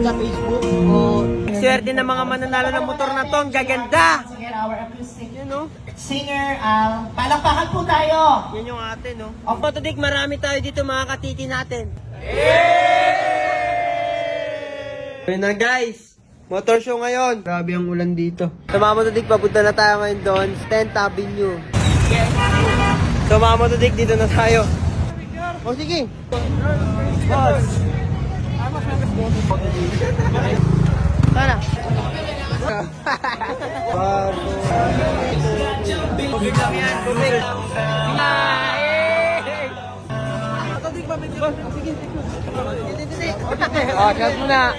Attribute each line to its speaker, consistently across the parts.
Speaker 1: sa Facebook o...
Speaker 2: Swerte ng mga mananalo ng motor na to, ang gaganda!
Speaker 1: Our acoustic
Speaker 2: Yun no?
Speaker 1: singer, palakpakan po tayo!
Speaker 2: Yan yung atin no? Moto Dick, marami tayo dito mga katiti natin. Ayun na guys, motor show ngayon. Grabe ang ulan dito. Sa mga Moto Dick, papunta na tayo ngayon doon, 10th Avenue. So mga Moto Dick, dito na tayo. O sige. Boss. Sana. Bubig lang yan, bubig. Oh, shot mo na.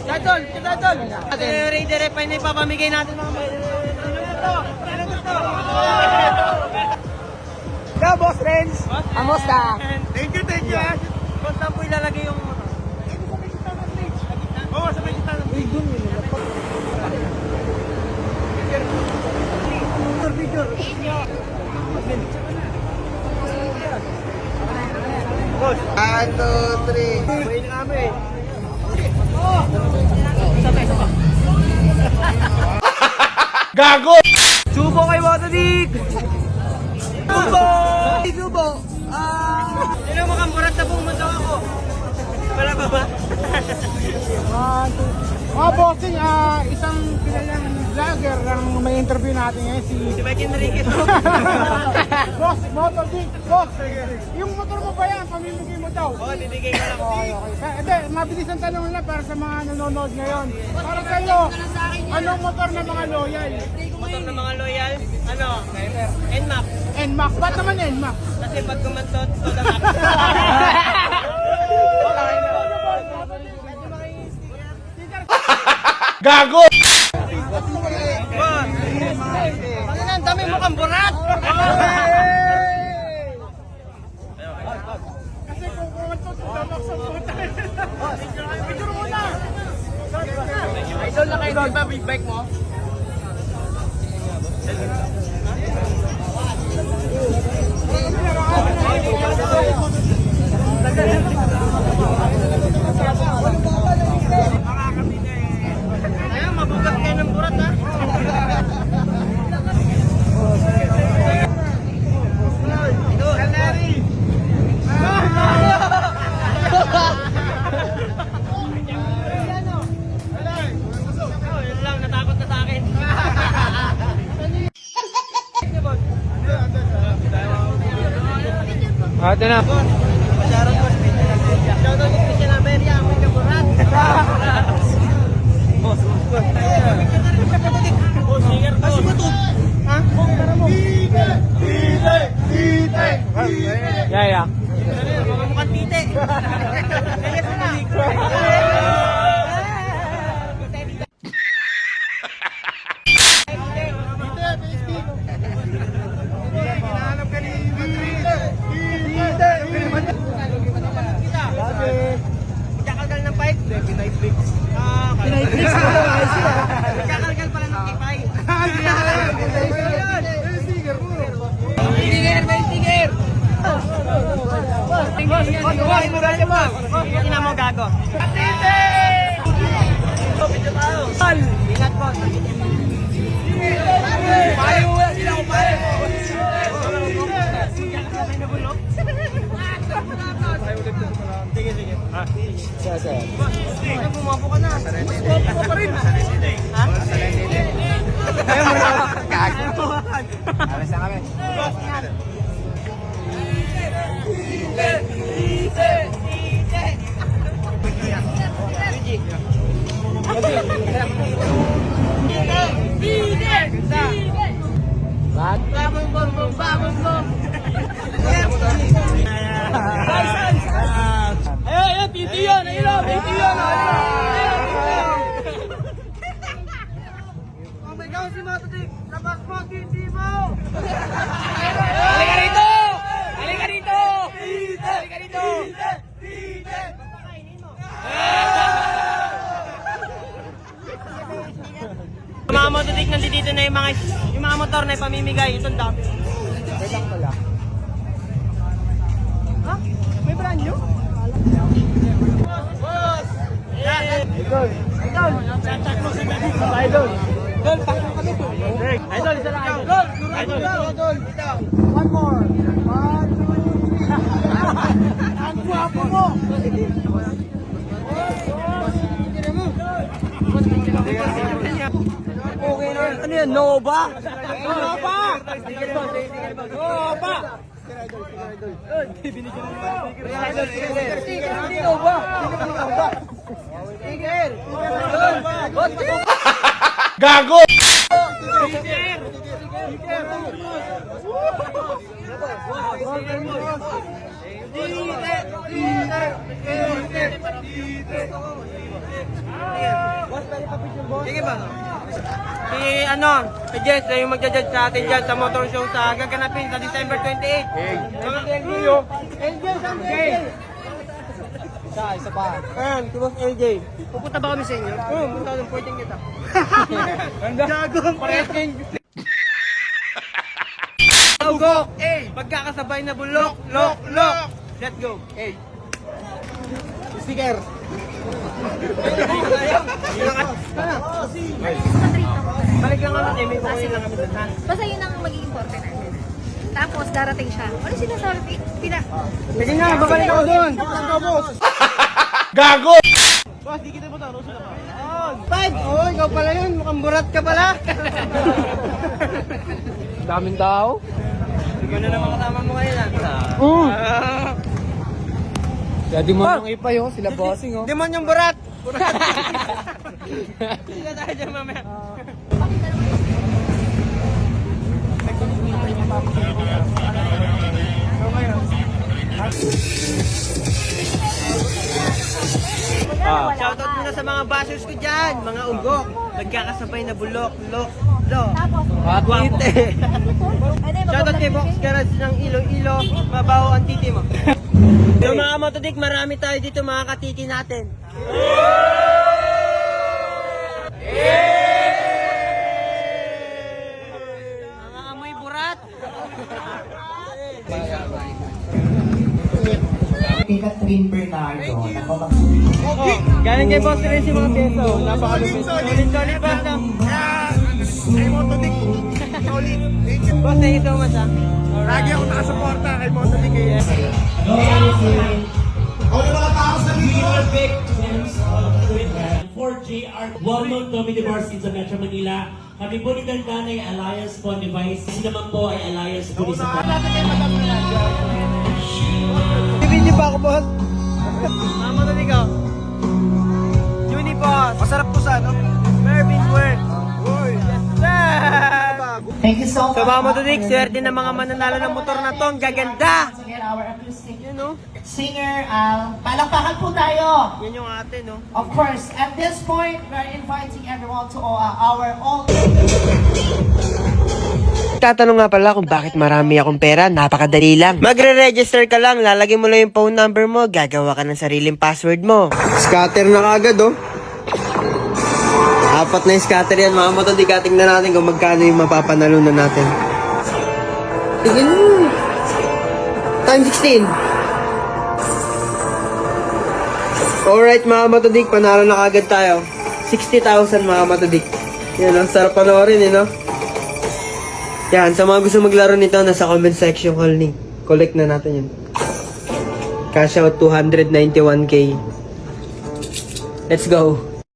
Speaker 2: Dadol, dadol. Raider Refine na ipapamigay natin mga Go, boss friends. Amos ka. Thank you, thank you. Kung saan po ilalagay yung motor? Oo, sa may kita ng stage. Picture. 1, 2, 3. May na kami.
Speaker 3: Gago!
Speaker 2: Subo kay Moto Dick! Subo! Subo! Sino makampurat na pumunta ako? Wala pa ba?
Speaker 3: Bossing, isang kilalang vlogger ang may interview natin ngayon si
Speaker 2: Mike Enriquez.
Speaker 3: Boss Moto Dick. Boss, yung motor mo ba yan? Pamimigay mo daw?
Speaker 2: Oo, bibigay ko lang.
Speaker 3: Okay. Hindi, mabilis ang tanong lang para sa mga nanonood ngayon. Para sa iyo, anong motor ng mga loyal?
Speaker 2: Motor ng mga loyal, ano? NMAX.
Speaker 3: NMAX. Ba't naman NMAX?
Speaker 2: Kasi pag kumantot, Soda Max.
Speaker 3: Gago!
Speaker 2: Ano na, ang dami mo kang burat!
Speaker 3: Kasi kung kumantot, NMAX ang puta. Picture mo na!
Speaker 2: Idol na kayo, di ba? Big bike mo? Ayun, mabugat kayo ng burat ha. Ito, Larry! Yun lang, natakot na sa akin.
Speaker 3: Ate na.
Speaker 2: Shoutout ko, shoutout ko Christian Ameria, may kaburat. Boss, boss. Boss, singer boss. Kasi ba ito? Ha? Tara mo.
Speaker 3: Tite! Yeah.
Speaker 2: Mga mukhang tite. Legas mo na.
Speaker 3: Hinahanap ka ni Tite!
Speaker 2: Nagkakalgal ng pipe? Pinay fix. Pinay fix? Nagkakalgal pala ng kipay.
Speaker 3: Sticker mo!
Speaker 2: Sticker, may sticker! Tingnan mo gago. Tite! Ingat po. Payo mo yan, sila ko payo. Sige, sige. Sige, bumapo ka na. Bumapo ka pa rin. Ha? Ayaw mo na. Ayaw mo na. Alas na kami. Bagong bom. Ayun, titi yun. Ayun, titi yun. Oh my God, si Moto Dick. Labas mo, titi mo. Halika rito. Halika rito. Halika rito. Mga Moto Dick, nandito na yung mga motor na ipamimigay. Itong dami.
Speaker 3: Wait lang pala.
Speaker 2: Ha? May brand new? Boss! Yan! Idol. Idol, isa lang idol. Idol.
Speaker 3: One more. One, two, three. Ang guwapo mo.
Speaker 2: Okay na. Ano yan? Nova?
Speaker 3: Nova! Nova!
Speaker 2: Gago! Sige ba? Si Jess, yung magja-judge sa atin dyan sa motor show sa gaganapin sa December 28. Isa pa. Ayan, si Boss LJ. Pupunta ba kami sa inyo? Oo, punta kami. Pwedeng kita. Gago, pareking. Go! Magkakasabay na bulok, lok. Let's go. Sticker. Balik lang kami, may kukunin lang kami doon, ha?
Speaker 4: Basta yun ang magiging porte natin. Tapos darating siya. Ano sinasabi?
Speaker 2: Sige nga, babalik ako doon.
Speaker 3: Gago!
Speaker 2: Boss, di kita po taro sila pa. Five! Oh, ikaw pala yun. Mukhang burat ka pala.
Speaker 3: Daming tao.
Speaker 2: Ikaw na naman kasama mo ngayon, ha?
Speaker 3: Dati mo nung ipay oh, sila bossing oh.
Speaker 2: Demon yung burat! Sige tayo dyan mamaya. Shoutout muna sa mga bashers ko dyan, mga ugok. Magkakasabay na bulok, lok.
Speaker 4: Tapos,
Speaker 2: Guwapo. Shoutout kay Box Garage ng Iloilo, mabaho ang titi mo. So mga motodik, marami tayo dito mga katiti natin. Mga amoy burat.
Speaker 1: Kay Catherine Bernardo.
Speaker 2: Galing kay Boss rin si mga peso. Napakalupit. Solid ba?
Speaker 3: Ay, Motodik. Solid.
Speaker 2: Boss, thank you so much ha.
Speaker 3: Lagi ako nakasuporta kay Motodik.
Speaker 5: For JR, Walmart Tommy Divorce sa Metro Manila. Kami po ni Dandan ay Alliance po Device. Sila naman po ay Alliance po sa
Speaker 2: Bibili pa ako, boss. Mga motodik ko. Uniboss. Masarap po sa ano? Mervin's Work. Yes, sir!
Speaker 1: Thank you so much.
Speaker 2: So mga motodik, swerte ng mga mananalo ng motor na to. Ang gaganda!
Speaker 1: Once again, our acoustic
Speaker 2: Yun no?
Speaker 1: singer, palakpakan po tayo.
Speaker 2: Yan yung ate no?
Speaker 1: Of course, at this point, we are inviting everyone to our all.
Speaker 2: Tatanong nga pala kung bakit marami akong pera, napakadali lang. Magre-register ka lang, lalagay mo lang yung phone number mo, gagawa ka ng sariling password mo. Scatter na kagad oh. Apat na yung scatter yan mga motodik, tingnan natin kung magkano yung mapapanalunan natin. Tingin mo. Time 16. Alright mga motodik, panalo na kagad tayo. 60,000 mga motodik. Yan ang sarap panoorin no? Yan, sa mga gusto maglaro nito, nasa comment section ko link. Collect na natin yun. Cash out 291k. Let's go.